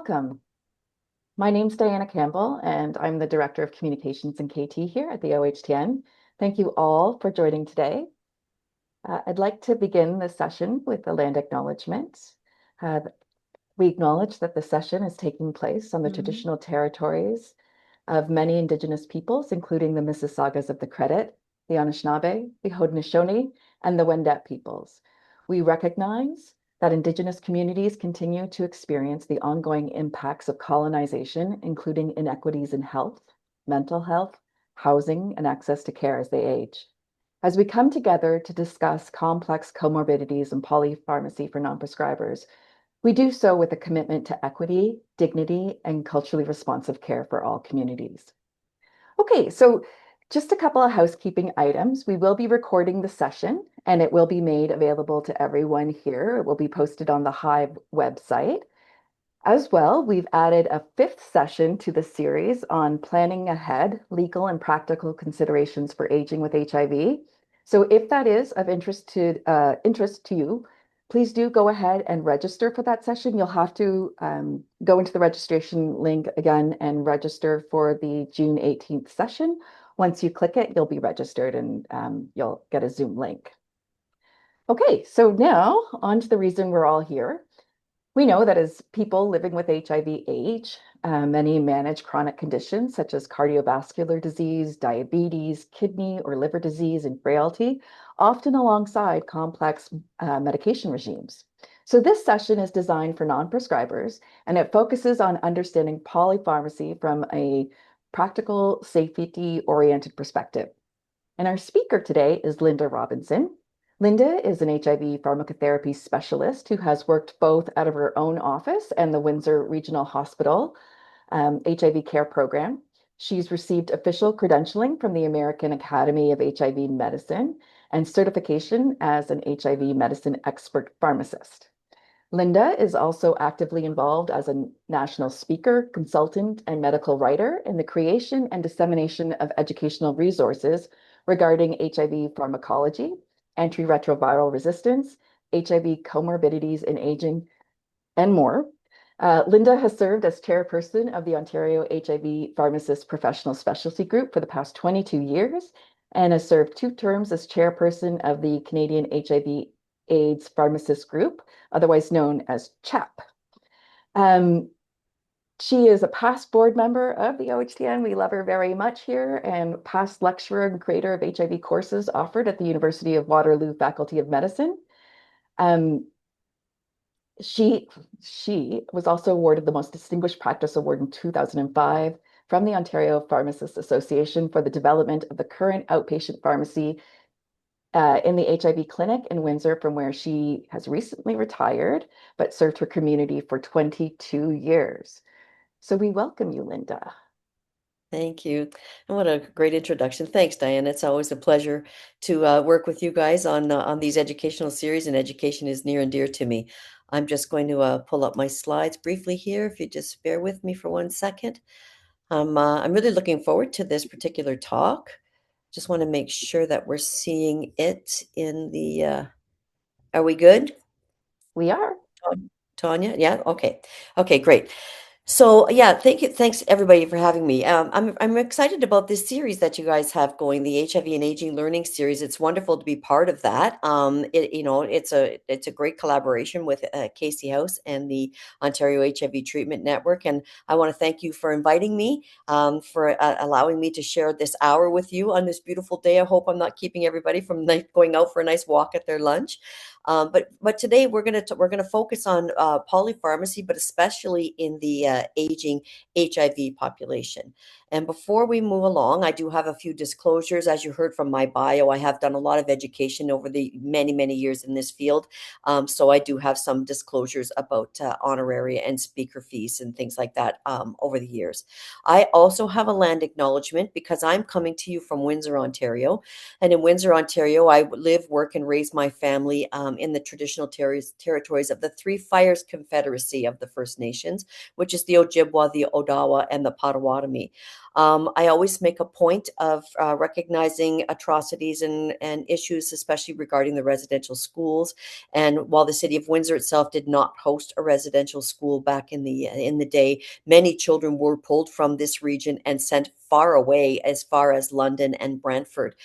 Welcome. My name's Diana Campbell, and I'm the Director of Communications and KT here at the OHTN. Thank you all for joining today. I'd like to begin this session with a land acknowledgement. We acknowledge that the session is taking place on the traditional territories of many Indigenous peoples, including the Mississaugas of the Credit, the Anishinaabe, the Haudenosaunee, and the Wendat peoples. We recognize that Indigenous communities continue to experience the ongoing impacts of colonization, including inequities in health, mental health, housing, and access to care as they age. As we come together to discuss complex comorbidities and polypharmacy for non-prescribers, we do so with a commitment to equity, dignity, and culturally responsive care for all communities. Okay, so just a couple of housekeeping items. We will be recording the session and it will be made available to everyone here. It will be posted on the Hive website. As well, we've added a 5th session to the series on planning ahead, legal and practical considerations for aging with HIV. So if that is of interest to you, please do go ahead and register for that session. You'll have to go into the registration link again and register for the June 18th session. Once you click it, you'll be registered and you'll get a Zoom link. Okay, so now on to the reason we're all here. We know that as people living with HIV age, many manage chronic conditions such as cardiovascular disease, diabetes, kidney or liver disease, and frailty, often alongside complex medication regimes. So this session is designed for non-prescribers, and it focuses on understanding polypharmacy from a practical, safety-oriented perspective. And our speaker today is Linda Robinson. Linda is an HIV pharmacotherapy specialist who has worked both out of her own office and the Windsor Regional Hospital HIV care program. She's received official credentialing from the American Academy of HIV Medicine and certification as an HIV medicine expert pharmacist. Linda is also actively involved as a national speaker, consultant, and medical writer in the creation and dissemination of educational resources regarding HIV pharmacology, antiretroviral resistance, HIV comorbidities in aging, and more. Linda has served as chairperson of the Ontario HIV Pharmacist Professional Specialty Group for the past 22 years and has served 2 terms as chairperson of the Canadian HIV AIDS Pharmacist Group, otherwise known as CHAP. She is a past board member of the OHTN. We love her very much here, and past lecturer and creator of HIV courses offered at the University of Waterloo Faculty of Medicine. She was also awarded the Most Distinguished Practice Award in 2005 from the Ontario Pharmacists Association for the development of the current outpatient pharmacy in the HIV clinic in Windsor, from where she has recently retired, but served her community for 22 years. So we welcome you, Linda. Thank you. And what a great introduction. Thanks, Diane. It's always a pleasure to work with you guys on these educational series, and education is near and dear to me. I'm just going to pull up my slides briefly here, if you just bear with me for 1 second. I'm really looking forward to this particular talk. Just want to make sure that we're seeing it in the, are we good? We are. Tanya? Yeah, okay. Okay, great. So yeah, thank you. Thanks everybody for having me. I'm excited about this series that you guys have going, the HIV and Aging Learning Series. It's wonderful to be part of that. It's a great collaboration with Casey House and the Ontario HIV Treatment Network, and I want to thank you for inviting me, for allowing me to share this hour with you on this beautiful day. I hope I'm not keeping everybody from going out for a nice walk at their lunch. But today we're gonna focus on polypharmacy, but especially in the aging HIV population. And before we move along, I do have a few disclosures. As you heard from my bio, I have done a lot of education over the many years in this field. So I do have some disclosures about honoraria and speaker fees and things like that over the years. I also have a land acknowledgement because I'm coming to you from Windsor, Ontario. And in Windsor, Ontario, I live, work, and raise my family in the traditional territories of the Three Fires Confederacy of the First Nations, which is the Ojibwa, the Odawa, and the Potawatomi. I always make a point of recognizing atrocities and issues, especially regarding the residential schools. And while the city of Windsor itself did not host a residential school back in the day, many children were pulled from this region and sent far away, as far as London and Brantford,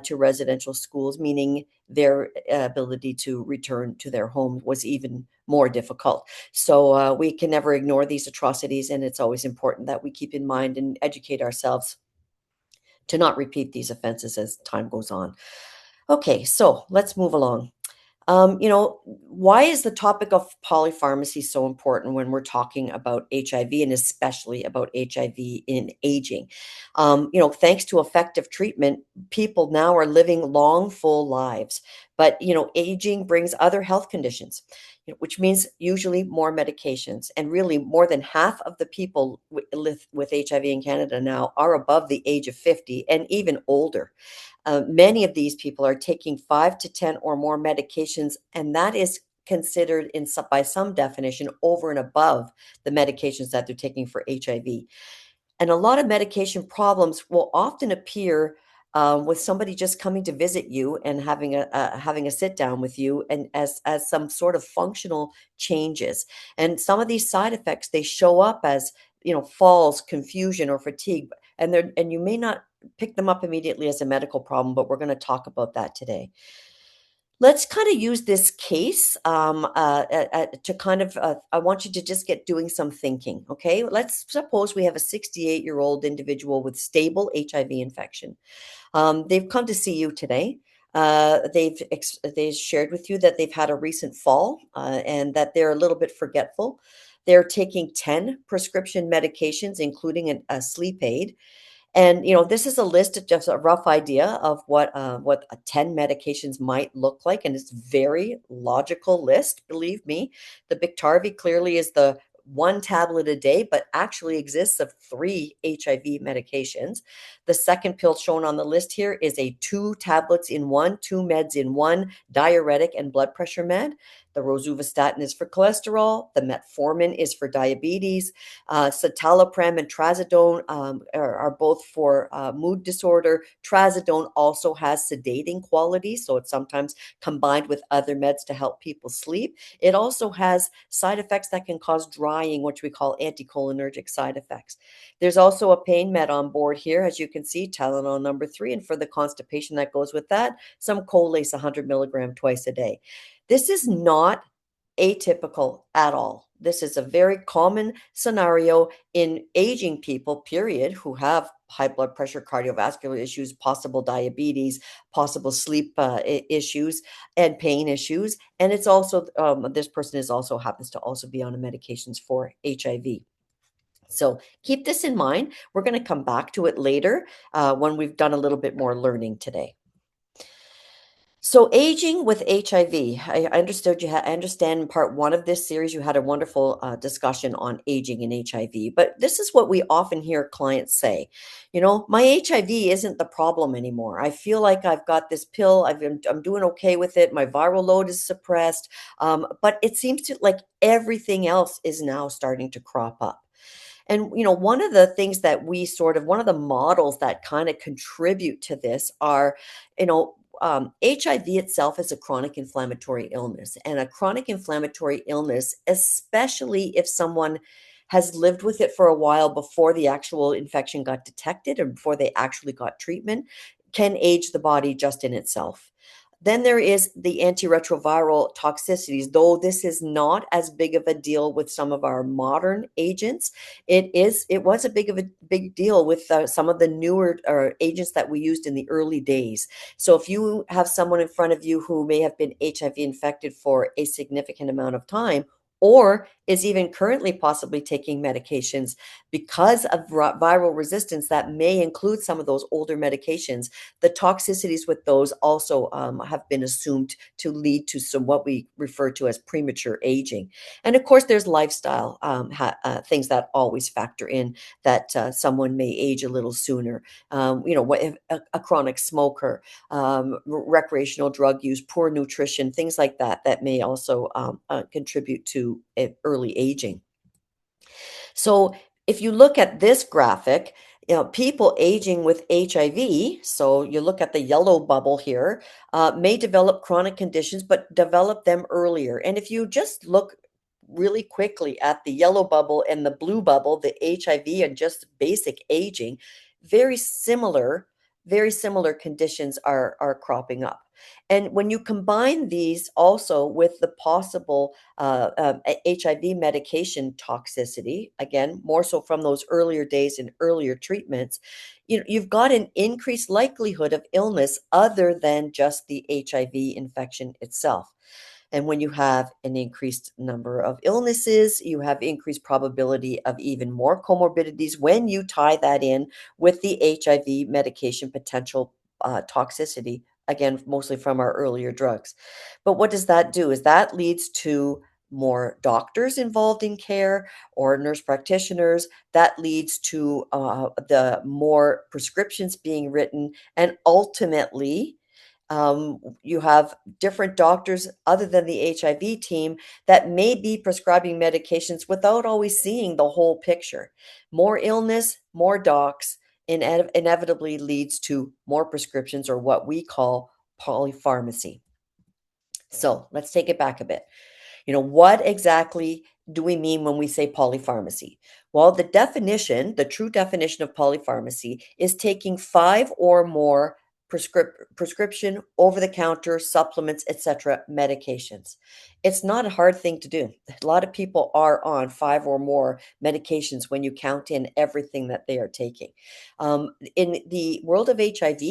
to residential schools, meaning their ability to return to their home was even more difficult. So we can never ignore these atrocities, and it's always important that we keep in mind and educate ourselves to not repeat these offenses as time goes on. Okay, so let's move along. Why is the topic of polypharmacy so important when we're talking about HIV, and especially about HIV in aging? Thanks to effective treatment, people now are living long, full lives. But, aging brings other health conditions, which means usually more medications. And really, more than half of the people with HIV in Canada now are above the age of 50 and even older. Many of these people are taking 5 to 10 or more medications, and that is considered by some definition over and above the medications that they're taking for HIV. And a lot of medication problems will often appear with somebody just coming to visit you and having a sit down with you, and as some sort of functional changes. And some of these side effects, they show up as falls, confusion, or fatigue, and you may not pick them up immediately as a medical problem, but we're going to talk about that today. Let's kind of use this case to kind of, I want you to just get doing some thinking, okay? Let's suppose we have a 68-year-old individual with stable HIV infection. They've come to see you today. They've shared with you that they've had a recent fall and that they're a little bit forgetful. They're taking 10 prescription medications, including a sleep aid. And this is a list of just a rough idea of what 10 medications might look like, and it's a very logical list. Believe me, the Biktarvy clearly is the one tablet a day, but actually exists of 3 HIV medications. The second pill shown on the list here is a 2 tablets in one, 2 meds in one, diuretic and blood pressure med. The rosuvastatin is for cholesterol. The metformin is for diabetes. Citalopram and trazodone are both for mood disorder. Trazodone also has sedating qualities, so it's sometimes combined with other meds to help people sleep. It also has side effects that can cause drying, which we call anticholinergic side effects. There's also a pain med on board here, as you can see, Tylenol number 3, and for the constipation that goes with that, some Colace 100 milligram twice a day. This is not atypical at all. This is a very common scenario in aging people, period, who have high blood pressure, cardiovascular issues, possible diabetes, possible sleep issues, and pain issues. And it's also, this person is also happens to also be on medications for HIV. So keep this in mind. We're going to come back to it later when we've done a little bit more learning today. So aging with HIV, I understood I understand in part 1 of this series, you had a wonderful discussion on aging and HIV, but this is what we often hear clients say, my HIV isn't the problem anymore. I feel like I've got this pill. I'm doing okay with it. My viral load is suppressed. But it seems to like everything else is now starting to crop up. And, one of the things that one of the models that kind of contribute to this are, HIV itself is a chronic inflammatory illness, and a chronic inflammatory illness, especially if someone has lived with it for a while before the actual infection got detected or before they actually got treatment, can age the body just in itself. Then there is the antiretroviral toxicities, though this is not as big of a deal with some of our modern agents. It was a big deal with some of the newer agents that we used in the early days. So if you have someone in front of you who may have been HIV infected for a significant amount of time, or is even currently possibly taking medications because of viral resistance that may include some of those older medications, the toxicities with those also have been assumed to lead to some what we refer to as premature aging. And of course, there's lifestyle things that always factor in that someone may age a little sooner. A chronic smoker, recreational drug use, poor nutrition, things like that, that may also contribute to early aging. So if you look at this graphic, people aging with HIV, so you look at the yellow bubble here, may develop chronic conditions, but develop them earlier. And if you just look really quickly at the yellow bubble and the blue bubble, the HIV and just basic aging, very similar, very similar conditions are cropping up. And when you combine these also with the possible HIV medication toxicity, again, more so from those earlier days and earlier treatments, you've got an increased likelihood of illness other than just the HIV infection itself. And when you have an increased number of illnesses, you have increased probability of even more comorbidities when you tie that in with the HIV medication potential toxicity, again, mostly from our earlier drugs. But what does that do? Is that leads to more doctors involved in care or nurse practitioners. That leads to the more prescriptions being written, and ultimately, you have different doctors other than the HIV team that may be prescribing medications without always seeing the whole picture. More illness, more docs inevitably leads to more prescriptions, or what we call polypharmacy. So let's take it back a bit. What exactly do we mean when we say polypharmacy? Well, the true definition of polypharmacy is taking five or more prescription, over-the-counter, supplements, etc., medications. It's not a hard thing to do. A lot of people are on five or more medications when you count in everything that they are taking. In the world of HIV,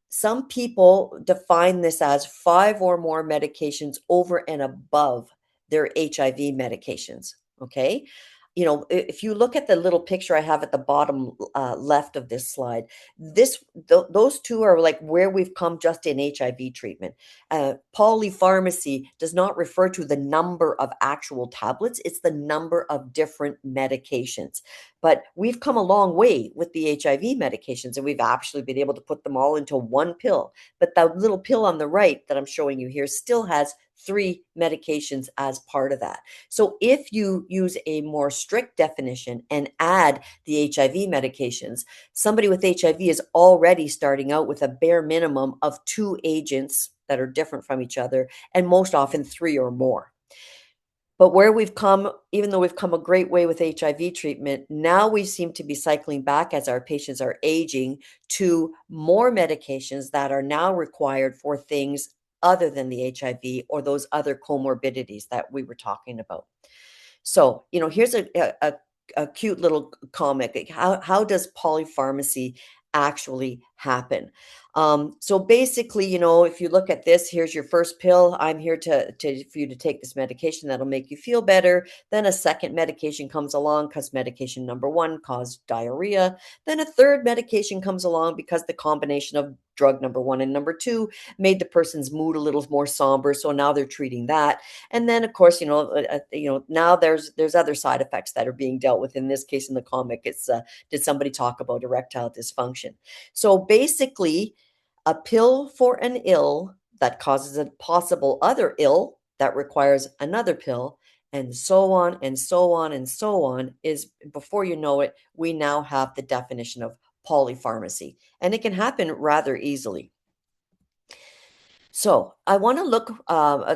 some people define this as five or more medications over and above their HIV medications. Okay. If you look at the little picture I have at the bottom left of this slide, those two are like where we've come just in HIV treatment. Polypharmacy does not refer to the number of actual tablets, it's the number of different medications. But we've come a long way with the HIV medications, and we've actually been able to put them all into one pill. But the little pill on the right that I'm showing you here still has three medications as part of that. So if you use a more strict definition and add the HIV medications, somebody with HIV is already starting out with a bare minimum of two agents that are different from each other, and most often three or more. But where we've come, even though we've come a great way with HIV treatment, now we seem to be cycling back as our patients are aging to more medications that are now required for things other than the HIV or those other comorbidities that we were talking about. So, here's a cute little comic. How does polypharmacy actually happen? So basically, if you look at this, here's your first pill. I'm here for you to take this medication that'll make you feel better. Then a second medication comes along because medication number one caused diarrhea. Then a third medication comes along because the combination of drug number one and number two made the person's mood a little more somber. So now they're treating that. And then, of course, now there's other side effects that are being dealt with. In this case, in the comic, it's did somebody talk about erectile dysfunction? So basically, a pill for an ill that causes a possible other ill that requires another pill, and so on and so on and so on, is before you know it, we now have the definition of polypharmacy, and it can happen rather easily. So I want to look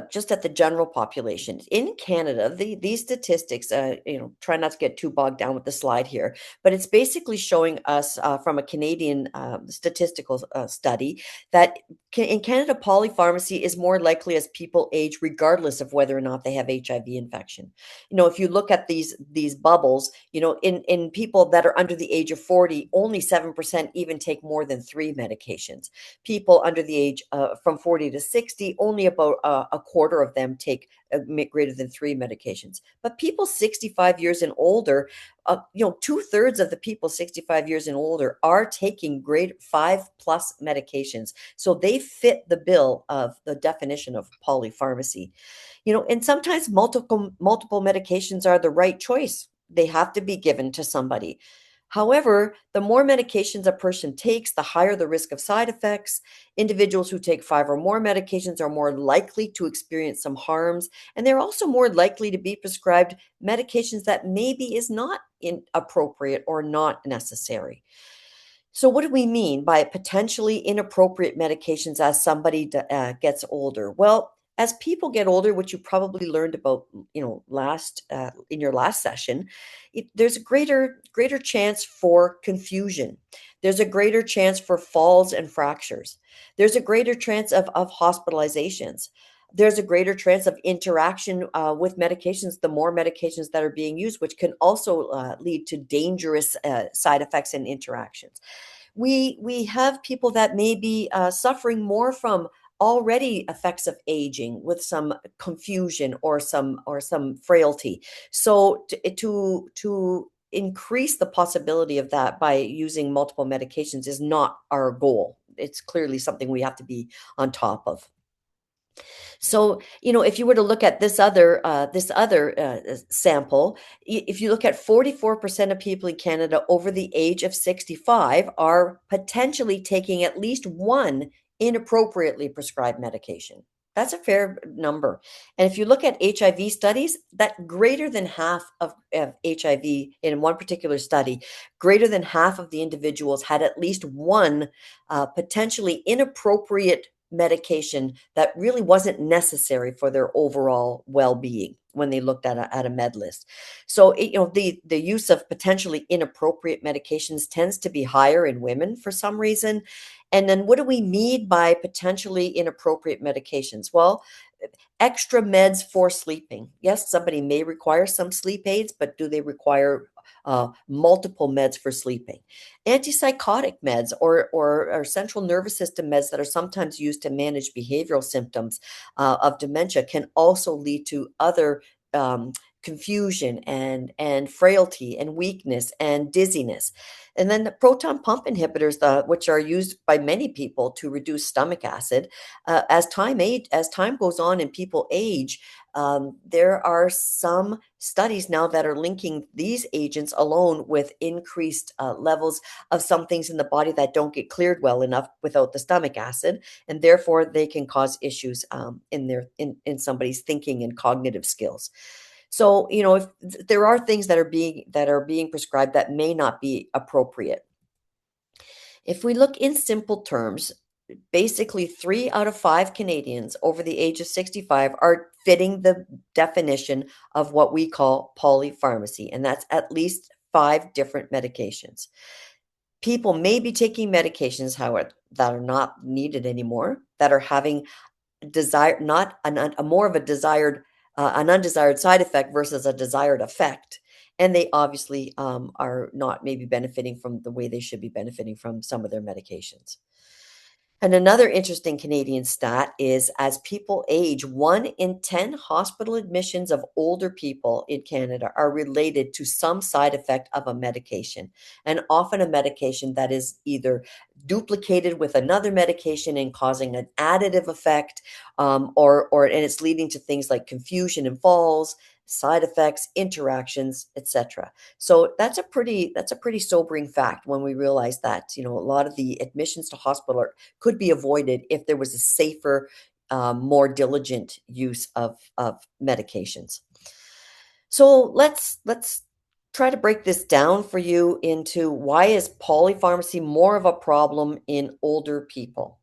just at the general population in Canada. These statistics, try not to get too bogged down with the slide here, but it's basically showing us from a Canadian statistical study that in Canada, polypharmacy is more likely as people age, regardless of whether or not they have HIV infection. If you look at these bubbles, in people that are under the age of 40, only 7% even take more than three medications. People under the age from 40 to 60, only about a quarter of them take greater than three medications. But people 65 years and older, 2/3 of the people 65 years and older are taking grade 5+ medications. So they fit the bill of the definition of polypharmacy. And sometimes multiple medications are the right choice. They have to be given to somebody. However, the more medications a person takes, the higher the risk of side effects. Individuals who take five or more medications are more likely to experience some harms, and they're also more likely to be prescribed medications that maybe is not inappropriate or not necessary. So, what do we mean by potentially inappropriate medications as somebody gets older? Well, as people get older, which you probably learned about, last in your last session, there's a greater chance for confusion. There's a greater chance for falls and fractures. There's a greater chance of hospitalizations. There's a greater chance of interaction with medications, the more medications that are being used, which can also lead to dangerous side effects and interactions. We have people that may be suffering more from already effects of aging with some confusion or some frailty. So to increase the possibility of that by using multiple medications is not our goal. It's clearly something we have to be on top of. So, if you were to look at this other sample, if you look at 44% of people in Canada over the age of 65 are potentially taking at least one inappropriately prescribed medication. That's a fair number. And if you look at HIV studies, that greater than half of HIV in one particular study, greater than half of the individuals had at least one potentially inappropriate medication that really wasn't necessary for their overall well-being when they looked at a med list. So the use of potentially inappropriate medications tends to be higher in women for some reason. And then what do we mean by potentially inappropriate medications? Well, extra meds for sleeping. Yes, somebody may require some sleep aids, but do they require multiple meds for sleeping? Antipsychotic meds or central nervous system meds that are sometimes used to manage behavioral symptoms of dementia can also lead to other confusion and frailty and weakness and dizziness. And then the proton pump inhibitors, which are used by many people to reduce stomach acid, as time goes on and people age, there are some studies now that are linking these agents alone with increased levels of some things in the body that don't get cleared well enough without the stomach acid, and therefore they can cause issues in somebody's thinking and cognitive skills. So, if there are things that are being prescribed that may not be appropriate. If we look in simple terms, basically 3 out of 5 Canadians over the age of 65 are fitting the definition of what we call polypharmacy, and that's at least 5 different medications. People may be taking medications, however, that are not needed anymore, that are having desire, not a more of a desired, an undesired side effect versus a desired effect. And they obviously are not maybe benefiting from the way they should be benefiting from some of their medications. And another interesting Canadian stat is as people age, 1 in 10 hospital admissions of older people in Canada are related to some side effect of a medication, and often a medication that is either duplicated with another medication and causing an additive effect, and it's leading to things like confusion and falls, side effects, interactions, etc. So that's a pretty sobering fact when we realize that a lot of the admissions to hospital could be avoided if there was a safer, more diligent use of medications. So let's try to break this down for you into why is polypharmacy more of a problem in older people?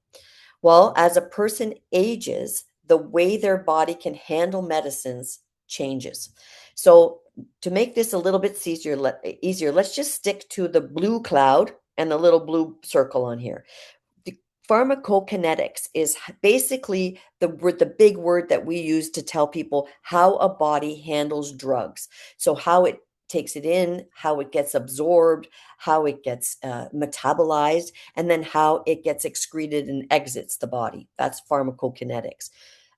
Well, as a person ages, the way their body can handle medicines changes. So to make this a little bit easier, let's just stick to the blue cloud and the little blue circle on here. The pharmacokinetics is basically the big word that we use to tell people how a body handles drugs. So how it takes it in, how it gets absorbed, how it gets metabolized, and then how it gets excreted and exits the body. That's pharmacokinetics.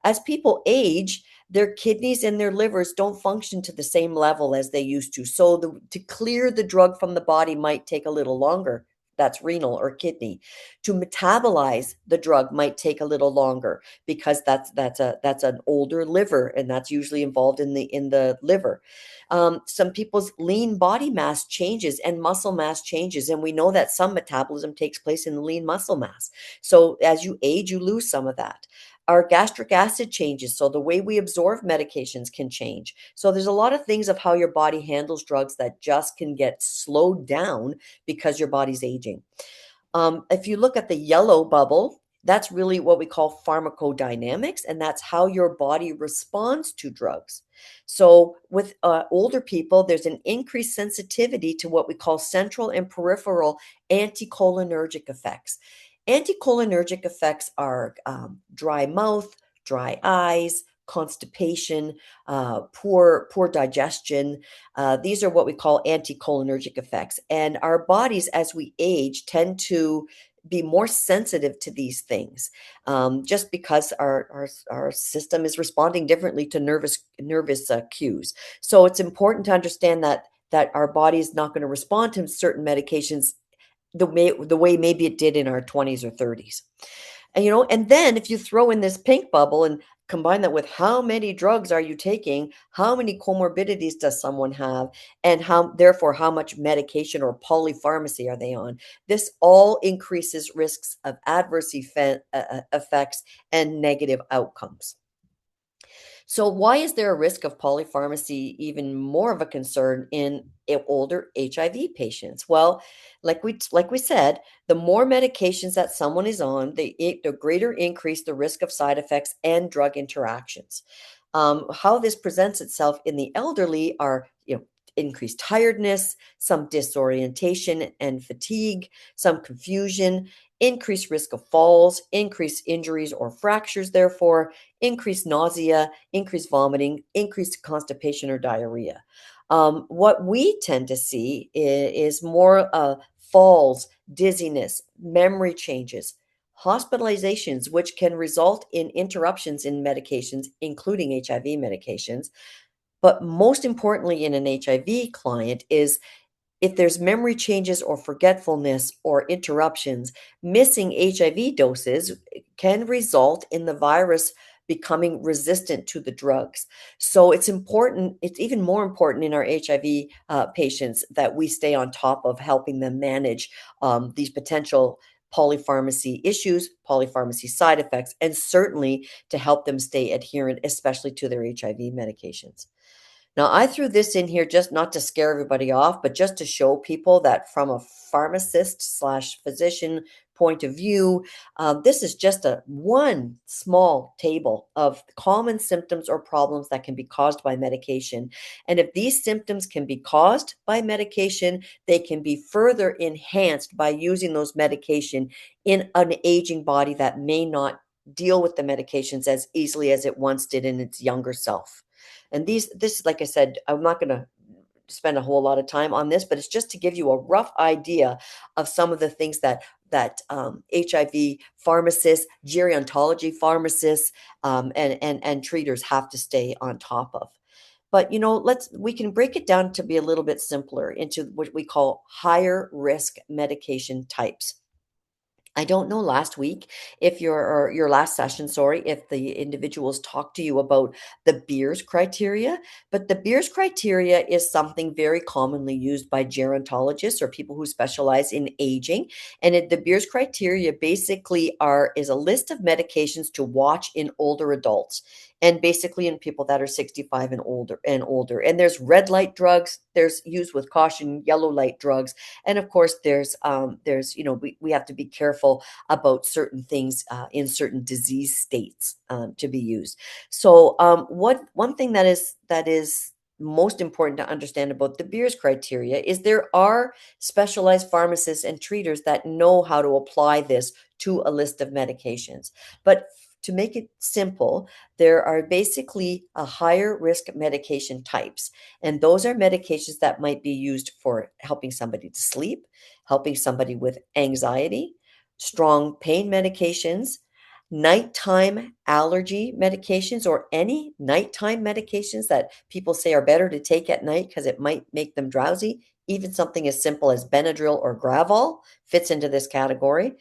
As people age, their kidneys and their livers don't function to the same level as they used to. So to clear the drug from the body might take a little longer. That's renal or kidney. To metabolize the drug might take a little longer because that's an older liver, and that's usually involved in the liver. Some people's lean body mass changes and muscle mass changes, and we know that some metabolism takes place in the lean muscle mass. So as you age, you lose some of that. Our gastric acid changes, so the way we absorb medications can change. So there's a lot of things of how your body handles drugs that just can get slowed down because your body's aging. If you look at the yellow bubble, that's really what we call pharmacodynamics, and that's how your body responds to drugs. So, with older people, there's an increased sensitivity to what we call central and peripheral anticholinergic effects. Anticholinergic effects are dry mouth, dry eyes, constipation, poor digestion. These are what we call anticholinergic effects. And our bodies, as we age, tend to be more sensitive to these things, just because our system is responding differently to nervous cues. So it's important to understand that our body is not going to respond to certain medications the way maybe it did in our 20s or 30s. And then if you throw in this pink bubble and combine that with how many drugs are you taking, how many comorbidities does someone have, and how much medication or polypharmacy are they on? This all increases risks of adverse effects and negative outcomes. So why is there a risk of polypharmacy even more of a concern in older HIV patients? Well, like we said, the more medications that someone is on, the greater increase the risk of side effects and drug interactions. How this presents itself in the elderly are, increased tiredness, some disorientation and fatigue, some confusion, increased risk of falls, increased injuries or fractures, therefore, increased nausea, increased vomiting, increased constipation or diarrhea. What we tend to see is more falls, dizziness, memory changes, hospitalizations, which can result in interruptions in medications, including HIV medications. But most importantly, in an HIV client, is if there's memory changes or forgetfulness or interruptions, missing HIV doses can result in the virus becoming resistant to the drugs. So it's important, it's even more important in our HIV patients that we stay on top of helping them manage these potential polypharmacy issues, polypharmacy side effects, and certainly to help them stay adherent, especially to their HIV medications. Now, I threw this in here just not to scare everybody off, but just to show people that from a pharmacist slash physician point of view, this is just one small table of common symptoms or problems that can be caused by medication. And if these symptoms can be caused by medication, they can be further enhanced by using those medication in an aging body that may not deal with the medications as easily as it once did in its younger self. And this, like I said, I'm not going to spend a whole lot of time on this, but it's just to give you a rough idea of some of the things that HIV pharmacists, gerontology pharmacists, and treaters have to stay on top of. But we can break it down to be a little bit simpler into what we call higher risk medication types. I don't know last week if your last session, sorry, if the individuals talked to you about the Beers criteria, but the Beers criteria is something very commonly used by gerontologists or people who specialize in aging. And the Beers criteria basically is a list of medications to watch in older adults and basically in people that are 65 and older. And there's red light drugs, there's use with caution, yellow light drugs, and of course there's we have to be careful about certain things in certain disease states to be used. So one thing that is most important to understand about the Beers criteria is there are specialized pharmacists and treaters that know how to apply this to a list of medications. But to make it simple, there are basically a higher risk medication types. And those are medications that might be used for helping somebody to sleep, helping somebody with anxiety, strong pain medications, nighttime allergy medications, or any nighttime medications that people say are better to take at night because it might make them drowsy. Even something as simple as Benadryl or Gravol fits into this category.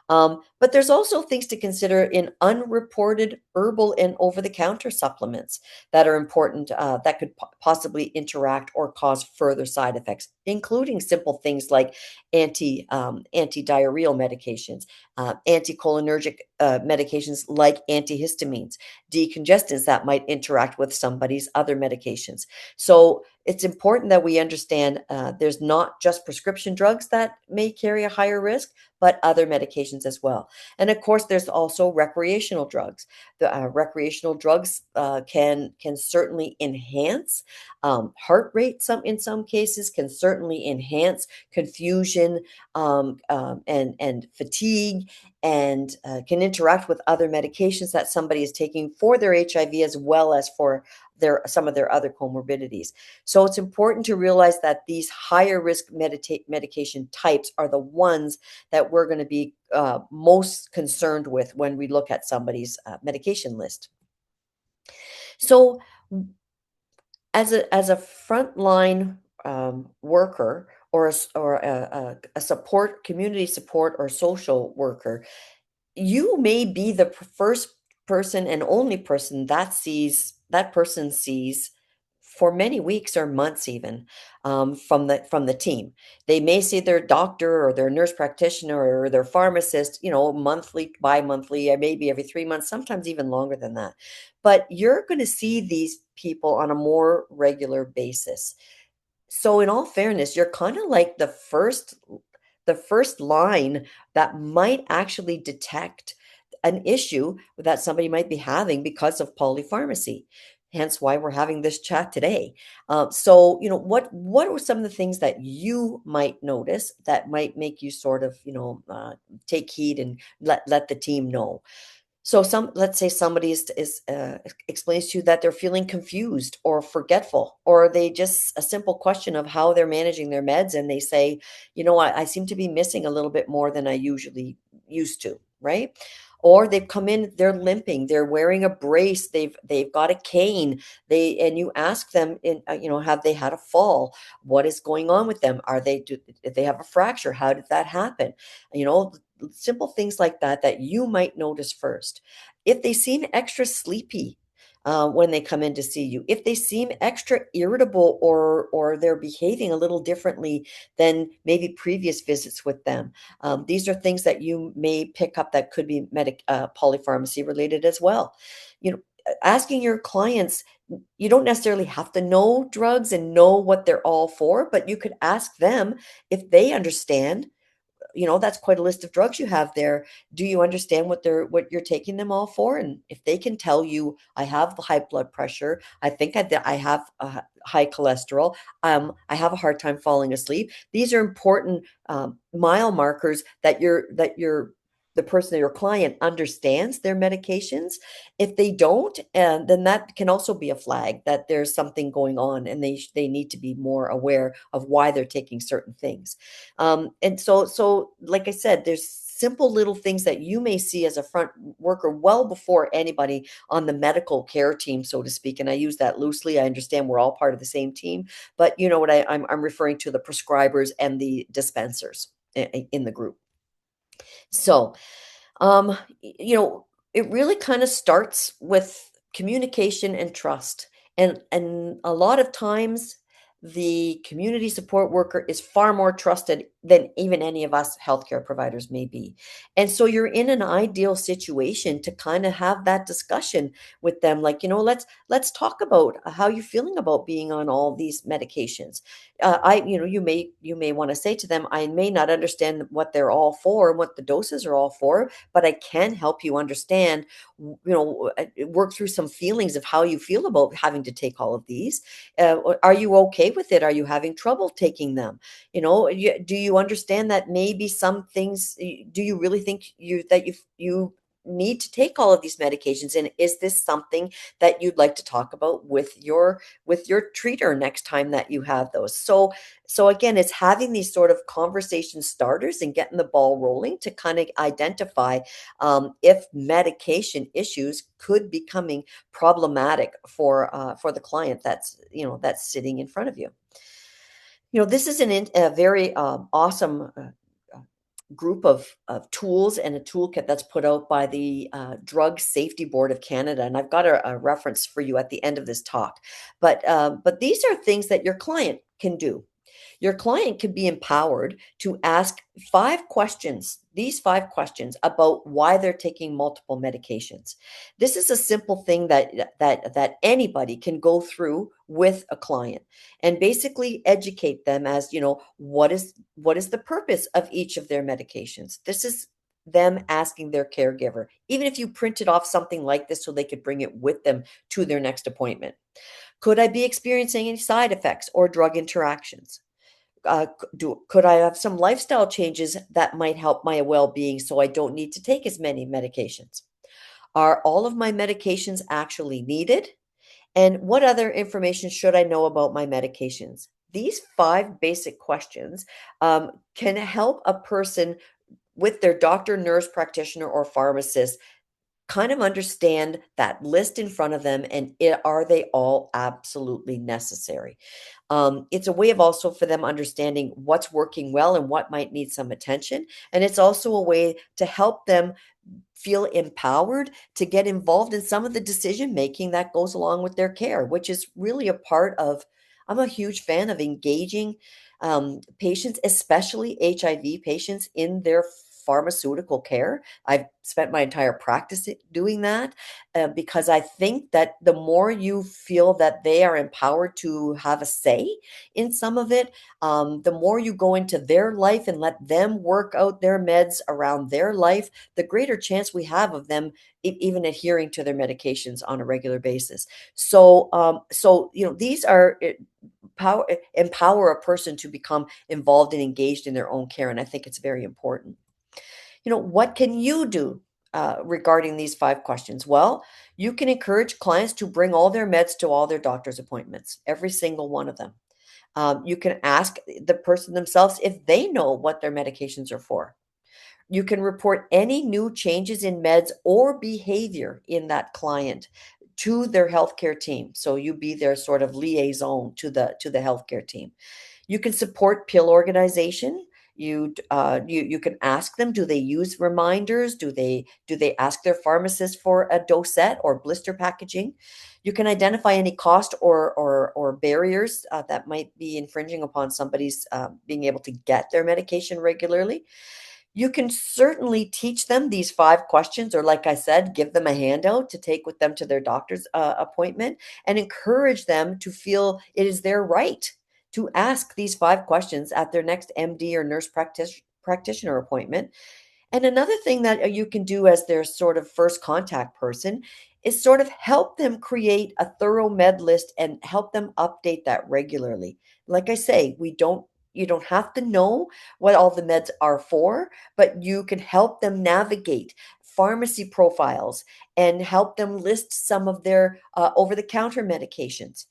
But there's also things to consider in unreported herbal and over-the-counter supplements that are important, that could possibly interact or cause further side effects, including simple things like anti-diarrheal medications, anticholinergic medications like antihistamines, decongestants that might interact with somebody's other medications. So it's important that we understand there's not just prescription drugs that may carry a higher risk, but other medications as well. And of course, there's also recreational drugs. The recreational drugs can certainly enhance heart rate. In some cases, can certainly enhance confusion and fatigue, and can interact with other medications that somebody is taking for their HIV as well as for some of their other comorbidities. So it's important to realize that these higher risk medication types are the ones that we're going to be most concerned with when we look at somebody's medication list. So as a frontline worker, or a support community support or social worker, you may be the first person and only person that person sees for many weeks or months even, from the team. They may see their doctor or their nurse practitioner or their pharmacist, monthly, bi-monthly, or maybe every 3 months, sometimes even longer than that. But you're going to see these people on a more regular basis. So in all fairness, you're kind of like the first line that might actually detect an issue that somebody might be having because of polypharmacy. Hence why we're having this chat today. So, what are some of the things that you might notice that might make you sort of, take heed and let the team know? So let's say somebody explains to you that they're feeling confused or forgetful, or they just a simple question of how they're managing their meds, and they say, I seem to be missing a little bit more than I usually used to, right? Or they've come in, they're limping, they're wearing a brace, they've got a cane, and you ask them, have they had a fall? What is going on with them? Do they have a fracture? How did that happen? You know, simple things like that you might notice first. If they seem extra sleepy when they come in to see you, if they seem extra irritable, or they're behaving a little differently than maybe previous visits with them, these are things that you may pick up that could be polypharmacy related as well. Asking your clients, you don't necessarily have to know drugs and know what they're all for, but you could ask them if they understand. That's quite a list of drugs you have there. Do you understand what you're taking them all for? And if they can tell you, I have high blood pressure, I think I have high cholesterol, I have a hard time falling asleep. These are important mile markers that the person, your client, understands their medications. If they don't, and then that can also be a flag that there's something going on, and they need to be more aware of why they're taking certain things. And so, like I said, there's simple little things that you may see as a front worker well before anybody on the medical care team, so to speak. And I use that loosely. I understand we're all part of the same team, but you know what I'm referring to: the prescribers and the dispensers in the group. So, it really kind of starts with communication and trust. And a lot of times the community support worker is far more trusted than even any of us healthcare providers may be. And so you're in an ideal situation to kind of have that discussion with them, like, let's talk about how you're feeling about being on all these medications. You may want to say to them, I may not understand what they're all for and what the doses are all for, but I can help you understand, work through some feelings of how you feel about having to take all of these. Are you okay with it? Are you having trouble taking them? Do you understand that maybe some things, do you really think you need to take all of these medications? And is this something that you'd like to talk about with your treater next time that you have those? So again, it's having these sort of conversation starters and getting the ball rolling to kind of identify if medication issues could be becoming problematic for the client that's sitting in front of you. This is a very awesome group of tools and a toolkit that's put out by the Drug Safety Board of Canada. And I've got a reference for you at the end of this talk. But these are things that your client can do. Your client can be empowered to ask 5 questions, these 5 questions about why they're taking multiple medications. This is a simple thing that anybody can go through with a client and basically educate them as, what is the purpose of each of their medications. This is them asking their caregiver, even if you printed off something like this so they could bring it with them to their next appointment. Could I be experiencing any side effects or drug interactions? Could I have some lifestyle changes that might help my well-being so I don't need to take as many medications? Are all of my medications actually needed? And what other information should I know about my medications? These 5 basic questions can help a person with their doctor, nurse practitioner, or pharmacist kind of understand that list in front of them and are they all absolutely necessary. It's a way of also for them understanding what's working well and what might need some attention. And it's also a way to help them feel empowered to get involved in some of the decision making that goes along with their care, which is really a part of. I'm a huge fan of engaging patients, especially HIV patients, in their pharmaceutical care. I've spent my entire practice doing that because I think that the more you feel that they are empowered to have a say in some of it, the more you go into their life and let them work out their meds around their life, the greater chance we have of them even adhering to their medications on a regular basis. So these are empower a person to become involved and engaged in their own care, and I think it's very important. What can you do regarding these 5 questions? Well, you can encourage clients to bring all their meds to all their doctor's appointments, every single one of them. You can ask the person themselves if they know what their medications are for. You can report any new changes in meds or behavior in that client to their healthcare team. So you be their sort of liaison to the healthcare team. You can support pill organization. You can ask them, do they use reminders? Do they ask their pharmacist for a dosette or blister packaging? You can identify any cost or barriers that might be infringing upon somebody's being able to get their medication regularly. You can certainly teach them these 5 questions, or like I said, give them a handout to take with them to their doctor's appointment and encourage them to feel it is their right to ask these 5 questions at their next MD or nurse practitioner appointment. And another thing that you can do as their sort of first contact person is sort of help them create a thorough med list and help them update that regularly. Like I say, you don't have to know what all the meds are for, but you can help them navigate pharmacy profiles and help them list some of their over-the-counter medications.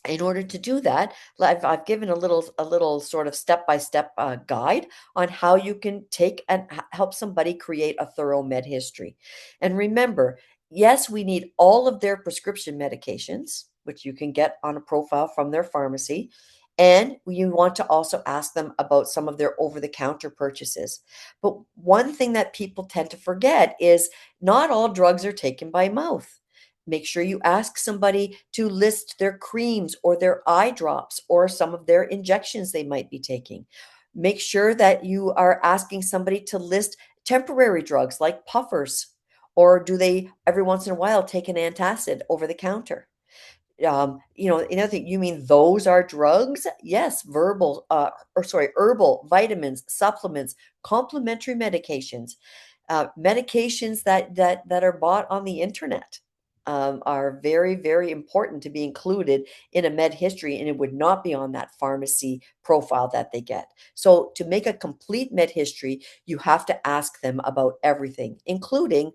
In order to do that, I've given a little sort of step-by-step guide on how you can take and help somebody create a thorough med history. And remember, yes, we need all of their prescription medications, which you can get on a profile from their pharmacy. And you want to also ask them about some of their over-the-counter purchases. But one thing that people tend to forget is not all drugs are taken by mouth. Make sure you ask somebody to list their creams or their eye drops or some of their injections they might be taking. Make sure that you are asking somebody to list temporary drugs like puffers, or do they every once in a while take an antacid over the counter? Another thing, you mean those are drugs? Yes, herbal, vitamins, supplements, complementary medications, medications that are bought on the internet are very, very important to be included in a med history, and it would not be on that pharmacy profile that they get. So to make a complete med history, you have to ask them about everything, including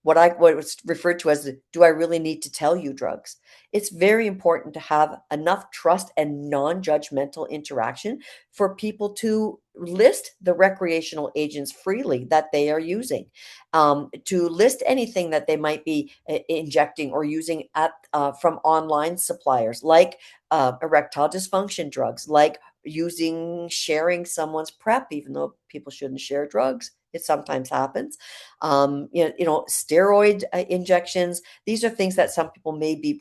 what was referred to as the "do I really need to tell you" drugs. It's very important to have enough trust and non-judgmental interaction for people to list the recreational agents freely that they are using, to list anything that they might be injecting or using from online suppliers, like erectile dysfunction drugs, like sharing someone's prep, even though people shouldn't share drugs. It sometimes happens. Steroid injections. These are things that some people may be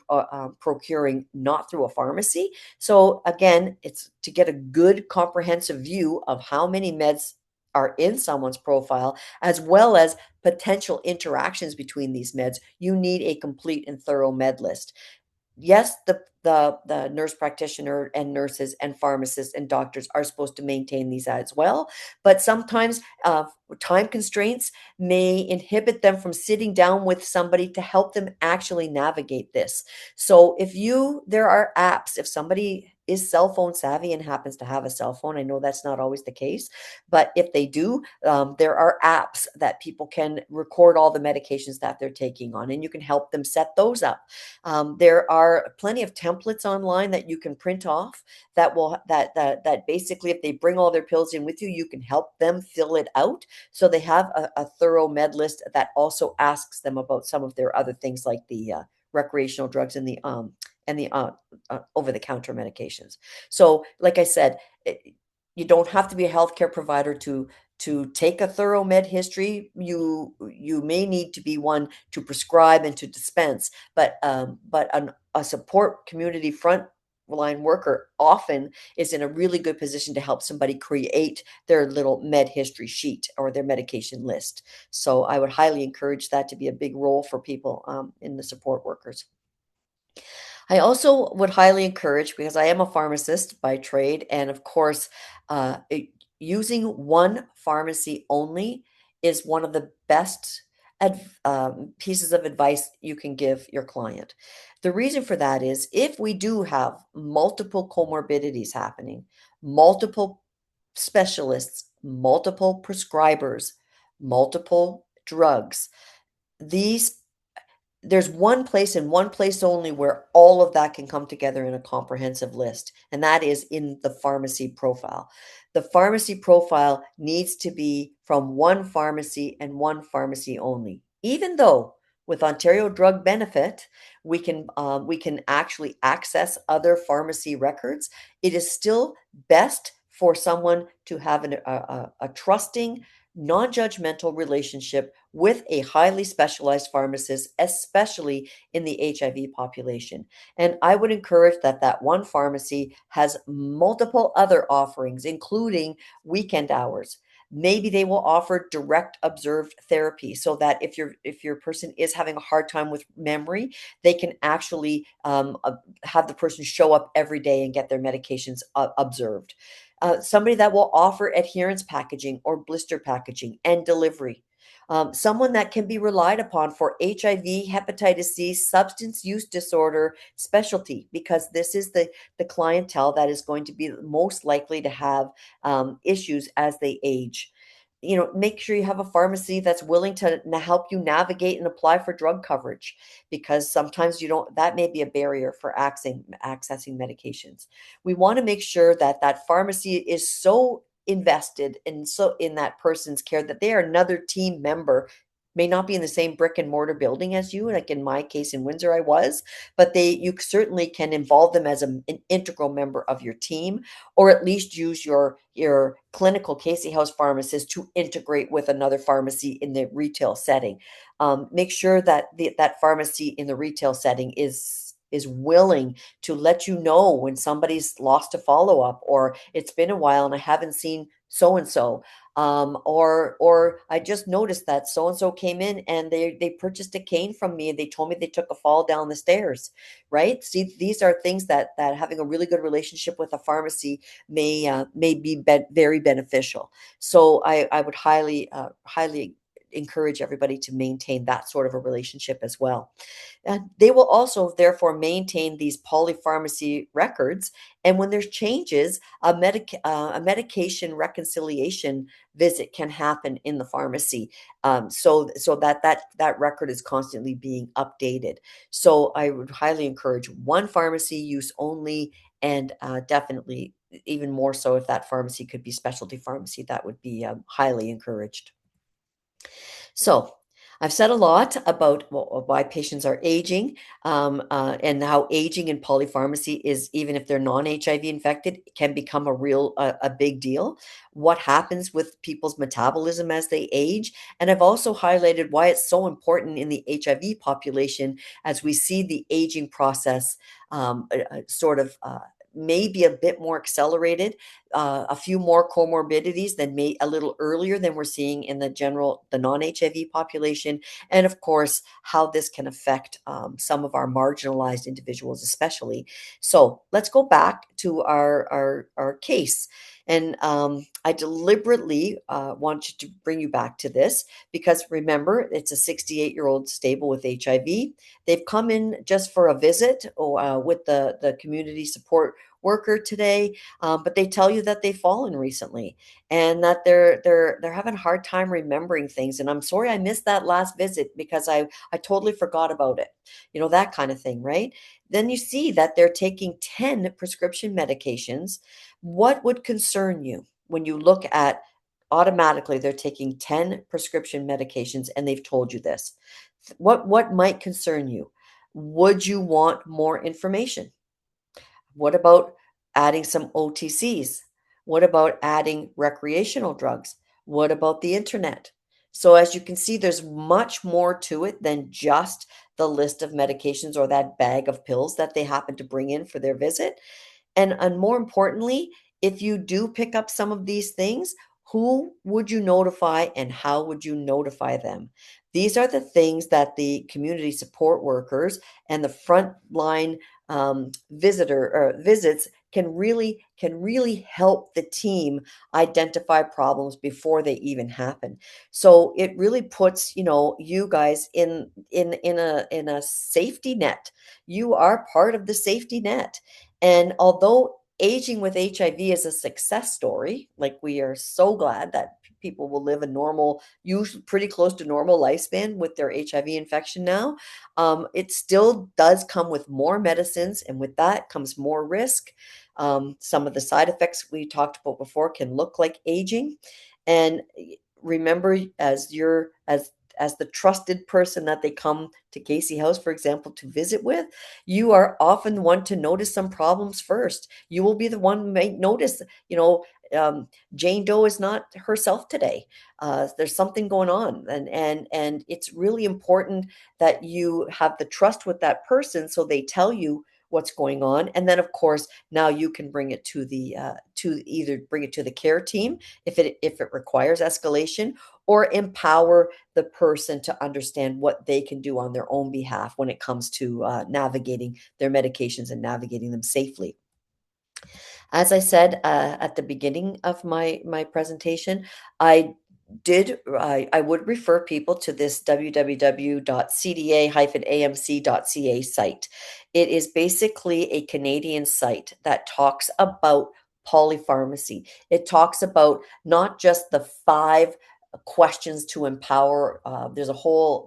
procuring not through a pharmacy. So again, it's to get a good comprehensive view of how many meds are in someone's profile, as well as potential interactions between these meds. You need a complete and thorough med list. Yes, the nurse practitioner and nurses and pharmacists and doctors are supposed to maintain these as well, but sometimes time constraints may inhibit them from sitting down with somebody to help them actually navigate this. So there are apps, if somebody is cell phone savvy and happens to have a cell phone, I know that's not always the case, but if they do, there are apps that people can record all the medications that they're taking on, and you can help them set those up. There are plenty of templates online that you can print off that basically, if they bring all their pills in with you, you can help them fill it out. So they have a thorough med list that also asks them about some of their other things, like the recreational drugs and the over-the-counter medications. So, like I said, you don't have to be a healthcare provider to take a thorough med history. You may need to be one to prescribe and to dispense, but a support community frontline worker often is in a really good position to help somebody create their little med history sheet or their medication list. So I would highly encourage that to be a big role for people in the support workers. I also would highly encourage, because I am a pharmacist by trade, and of course, using one pharmacy only is one of the best pieces of advice you can give your client. The reason for that is, if we do have multiple comorbidities happening, multiple specialists, multiple prescribers, multiple drugs, these there's one place and one place only where all of that can come together in a comprehensive list, and that is in the pharmacy profile. The pharmacy profile needs to be from one pharmacy and one pharmacy only. Even though with Ontario Drug Benefit, we can actually access other pharmacy records, it is still best for someone to have a trusting, non-judgmental relationship with a highly specialized pharmacist, especially in the HIV population. And I would encourage that one pharmacy has multiple other offerings, including weekend hours. Maybe they will offer direct observed therapy, so that if your person is having a hard time with memory, they can actually have the person show up every day and get their medications observed. Somebody that will offer adherence packaging or blister packaging and delivery. Someone that can be relied upon for HIV, hepatitis C, substance use disorder specialty, because this is the clientele that is going to be most likely to have issues as they age. Make sure you have a pharmacy that's willing to help you navigate and apply for drug coverage, because sometimes that may be a barrier for accessing medications. We want to make sure that pharmacy is so invested in that person's care that they are another team member. May not be in the same brick and mortar building as you, like in my case in Windsor I was, but you certainly can involve them as an integral member of your team, or at least use your clinical Casey House pharmacist to integrate with another pharmacy in the retail setting. Make sure that that pharmacy in the retail setting is willing to let you know when somebody's lost a follow-up, or it's been a while and I haven't seen so and so, or I just noticed that so and so came in and they purchased a cane from me and they told me they took a fall down the stairs. Right? See, these are things that having a really good relationship with a pharmacy may be very beneficial. So I would highly encourage everybody to maintain that sort of a relationship as well. They will also therefore maintain these polypharmacy records, and when there's changes, a medication reconciliation visit can happen in the pharmacy, so that record is constantly being updated. So I would highly encourage one pharmacy use only, and definitely even more so if that pharmacy could be specialty pharmacy, that would be highly encouraged. So I've said a lot about why patients are aging, and how aging in polypharmacy is, even if they're non-HIV infected, can become a big deal. What happens with people's metabolism as they age, and I've also highlighted why it's so important in the HIV population as we see the aging process sort of. Maybe a bit more accelerated, a few more comorbidities than may a little earlier than we're seeing in the non-HIV population, and of course how this can affect some of our marginalized individuals, especially. So let's go back to our case. And I deliberately want to bring you back to this because remember, it's a 68-year-old stable with HIV. They've come in just for a visit with the community support worker today, but they tell you that they've fallen recently and that they're having a hard time remembering things. And I'm sorry I missed that last visit because I totally forgot about it. You know, that kind of thing, right? Then you see that they're taking 10 prescription medications. What would concern you when you look at automatically they're taking 10 prescription medications and they've told you this? What might concern you? Would you want more information? What about adding some OTCs? What about adding recreational drugs? What about the internet? So, as you can see, there's much more to it than just the list of medications or that bag of pills that they happen to bring in for their visit. And more importantly, if you do pick up some of these things, who would you notify and how would you notify them? These are the things that the community support workers and the frontline visitor or visits can really help the team identify problems before they even happen. So it really puts, you guys in a safety net. You are part of the safety net. And although aging with HIV is a success story, like we are so glad that people will live a normal, usually pretty close to normal lifespan with their HIV infection now, it still does come with more medicines, and with that comes more risk. Some of the side effects we talked about before can look like aging. And remember, as the trusted person that they come to Casey House, for example, to visit with, you are often the one to notice some problems first. You will be the one who may notice, Jane Doe is not herself today. There's something going on, and it's really important that you have the trust with that person, so they tell you what's going on, and then of course now you can bring it to either bring it to the care team if it requires escalation, or empower the person to understand what they can do on their own behalf when it comes to navigating their medications and navigating them safely. As I said at the beginning of my presentation, I would refer people to this www.cda-amc.ca site. It is basically a Canadian site that talks about polypharmacy. It talks about not just the 5 questions to empower. There's a whole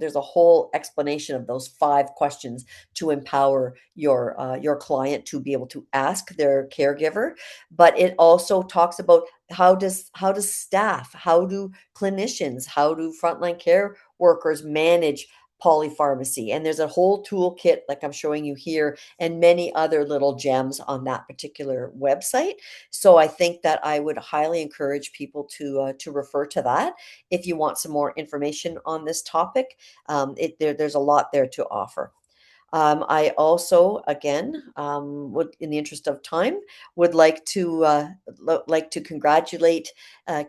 explanation of those 5 questions to empower your client to be able to ask their caregiver. But it also talks about how does staff, how do clinicians, how do frontline care workers manage polypharmacy, and there's a whole toolkit like I'm showing you here and many other little gems on that particular website. So I think that I would highly encourage people to refer to that if you want some more information on this topic. There's a lot there to offer. I also, again, would, in the interest of time, would like to congratulate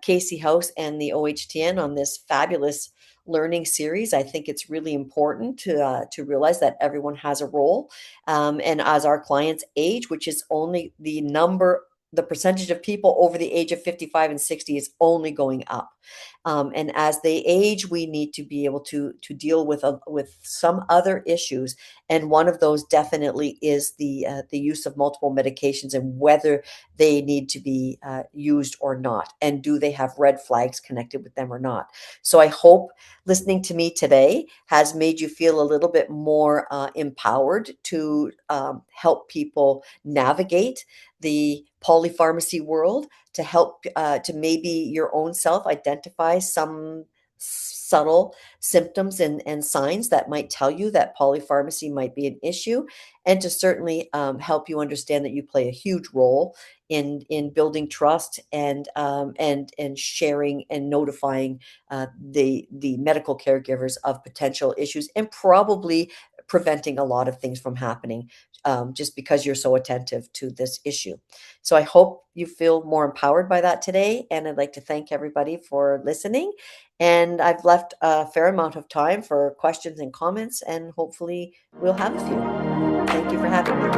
Casey House and the OHTN on this fabulous learning series. I think it's really important to realize that everyone has a role, and as our clients age, which is only the percentage of people over the age of 55 and 60 is only going up. And as they age, we need to be able to deal with some other issues, and one of those definitely is the use of multiple medications and whether they need to be used or not, and do they have red flags connected with them or not. So I hope listening to me today has made you feel a little bit more empowered to help people navigate the polypharmacy world, to help to maybe your own self identify subtle symptoms and signs that might tell you that polypharmacy might be an issue, and to certainly help you understand that you play a huge role in building trust and sharing and notifying the medical caregivers of potential issues, and probably preventing a lot of things from happening, just because you're so attentive to this issue. So I hope you feel more empowered by that today. And I'd like to thank everybody for listening. And I've left a fair amount of time for questions and comments, and hopefully we'll have a few. Thank you for having me.